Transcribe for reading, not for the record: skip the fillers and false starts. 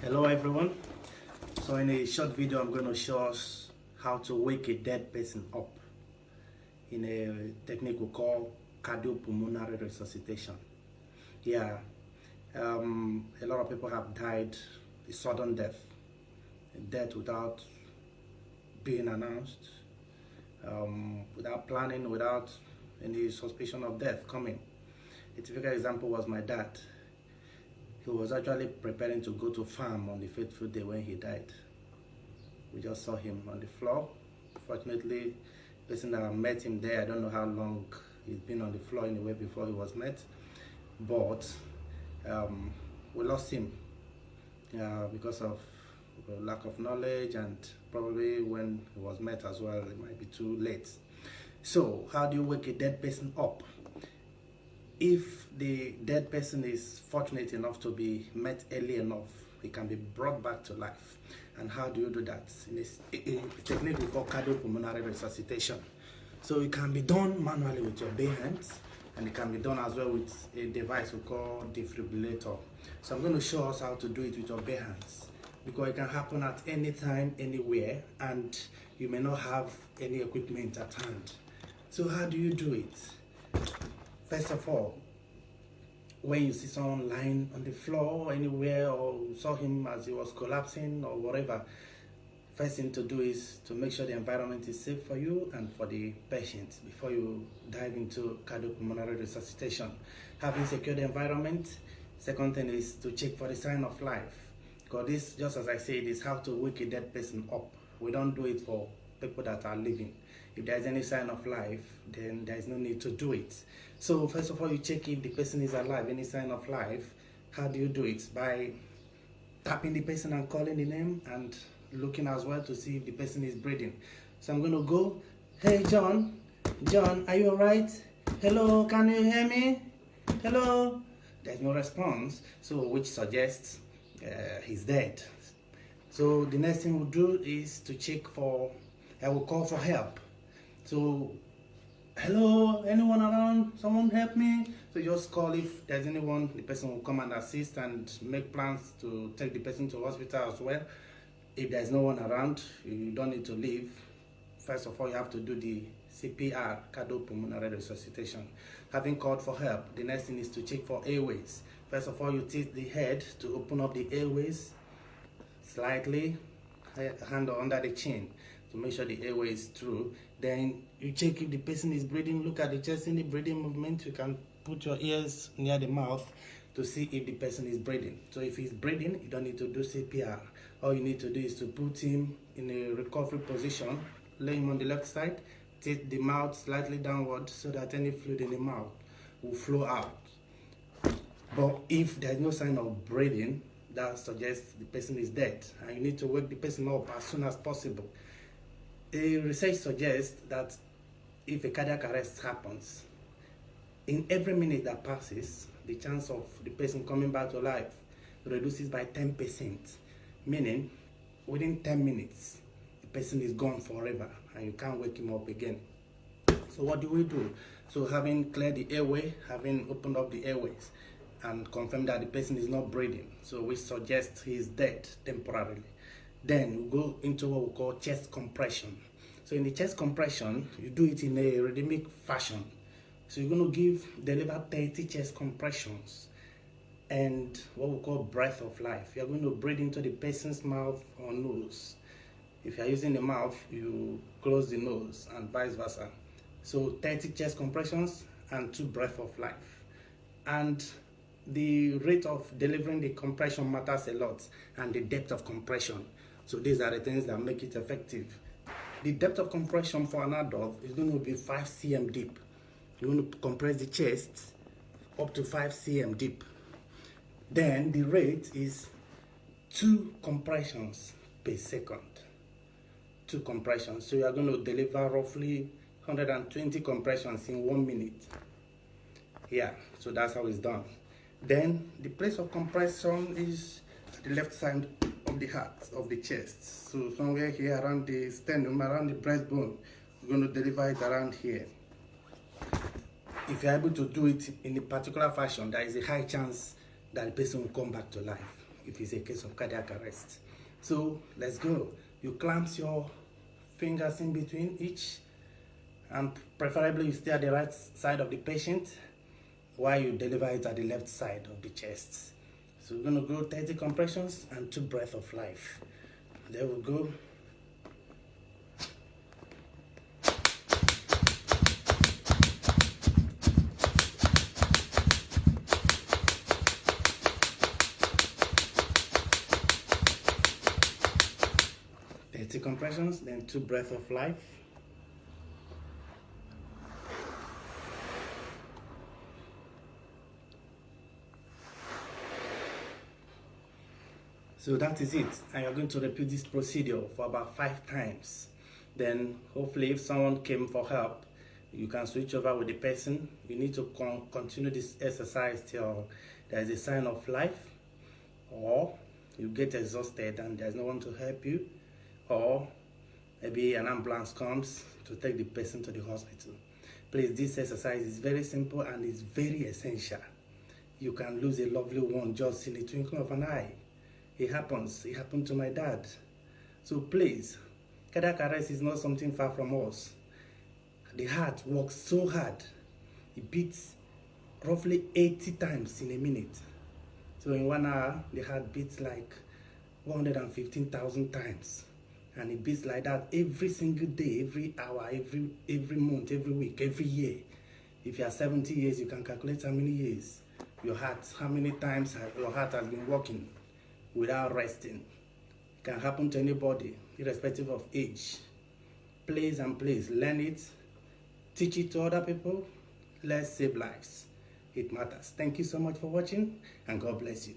Hello everyone. So in a short video I'm going to show us how to wake a dead person up in a technique we call cardiopulmonary resuscitation. Yeah, a lot of people have died a sudden death without being announced, without planning, without any suspicion of death coming. A typical example was my dad. He was actually preparing to go to farm on the fateful day when he died. We just saw him on the floor. Fortunately, the person that met him there, I don't know how long he's been on the floor anyway before he was met, but we lost him because of lack of knowledge, and probably when he was met as well, it might be too late. So how do you wake a dead person up? If the dead person is fortunate enough to be met early enough, he can be brought back to life. And how do you do that? In a technique we call cardiopulmonary resuscitation. So it can be done manually with your bare hands, and it can be done as well with a device we call defibrillator. So I'm going to show us how to do it with your bare hands, because it can happen at any time, anywhere, and you may not have any equipment at hand. So how do you do it? First of all, when you see someone lying on the floor anywhere, or you saw him as he was collapsing or whatever, first thing to do is to make sure the environment is safe for you and for the patient before you dive into cardiopulmonary resuscitation. Having secured the environment, second thing is to check for the sign of life. Because this, just as I said, is how to wake a dead person up. We don't do it for people that are living. If there is any sign of life, then there is no need to do it. So first of all, you check if the person is alive, any sign of life. How do you do it? By tapping the person and calling the name, and looking as well to see if the person is breathing. So I'm going to go, hey John, are you alright? Hello, can you hear me? Hello? There's no response, so which suggests he's dead. So the next thing we'll do is to check for, I will call for help. So, hello, anyone around? Someone help me? So just call if there's anyone, the person will come and assist and make plans to take the person to hospital as well. If there's no one around, you don't need to leave. First of all, you have to do the CPR, cardiopulmonary resuscitation. Having called for help, the next thing is to check for airways. First of all, you tilt the head to open up the airways slightly, hand under the chin to make sure the airway is through. Then you check if the person is breathing. Look at the chest in the breathing movement. You can put your ears near the mouth to see if the person is breathing. So if he's breathing, you don't need to do CPR. All you need to do is to put him in a recovery position, lay him on the left side, tilt the mouth slightly downward so that any fluid in the mouth will flow out. But if there's no sign of breathing, that suggests the person is dead, and you need to wake the person up as soon as possible. A research suggests that if a cardiac arrest happens, in every minute that passes, the chance of the person coming back to life reduces by 10%, meaning within 10 minutes, the person is gone forever and you can't wake him up again. So what do we do? So having cleared the airway, having opened up the airways, and confirmed that the person is not breathing, so we suggest he is dead temporarily. Then we go into what we call chest compression. So in the chest compression, you do it in a rhythmic fashion. So you're going to deliver 30 chest compressions and what we call breath of life. You're going to breathe into the person's mouth or nose. If you're using the mouth, you close the nose, and vice versa. So 30 chest compressions and 2 breath of life. And the rate of delivering the compression matters a lot, and the depth of compression. So these are the things that make it effective. The depth of compression for an adult is going to be 5 cm deep. You're going to compress the chest up to 5 cm deep. Then the rate is 2 compressions per second. 2 compressions. So you are going to deliver roughly 120 compressions in 1 minute. Yeah, so that's how it's done. Then the place of compression is the left side of the heart, of the chest. So somewhere here around the sternum, around the breastbone, we're going to deliver it around here. If you're able to do it in a particular fashion, there is a high chance that the person will come back to life. if it's a case of cardiac arrest. So let's go. You clamp your fingers in between each, and preferably you stay at the right side of the patient while you deliver it at the left side of the chest. So we're going to go 30 compressions and 2 breaths of life. There we go. Compressions, then 2 breaths of life. So that is it, and you're going to repeat this procedure for about 5 times. Then hopefully if someone came for help, you can switch over with the person. You need to continue this exercise till there is a sign of life, or you get exhausted and there's no one to help you, or maybe an ambulance comes to take the person to the hospital. Please, this exercise is very simple and it's very essential. You can lose a lovely one just in the twinkling of an eye. It happens. It happened to my dad. So please, cardiac arrest is not something far from us. The heart works so hard. It beats roughly 80 times in a minute. So in 1 hour, the heart beats like 115,000 times. And it beats like that every single day, every hour, every month, every week, every year. If you are 70 years, you can calculate how many years how many times your heart has been working without resting. It can happen to anybody, irrespective of age. Please and please learn it, teach it to other people. Let's save lives. It matters. Thank you so much for watching, and God bless you.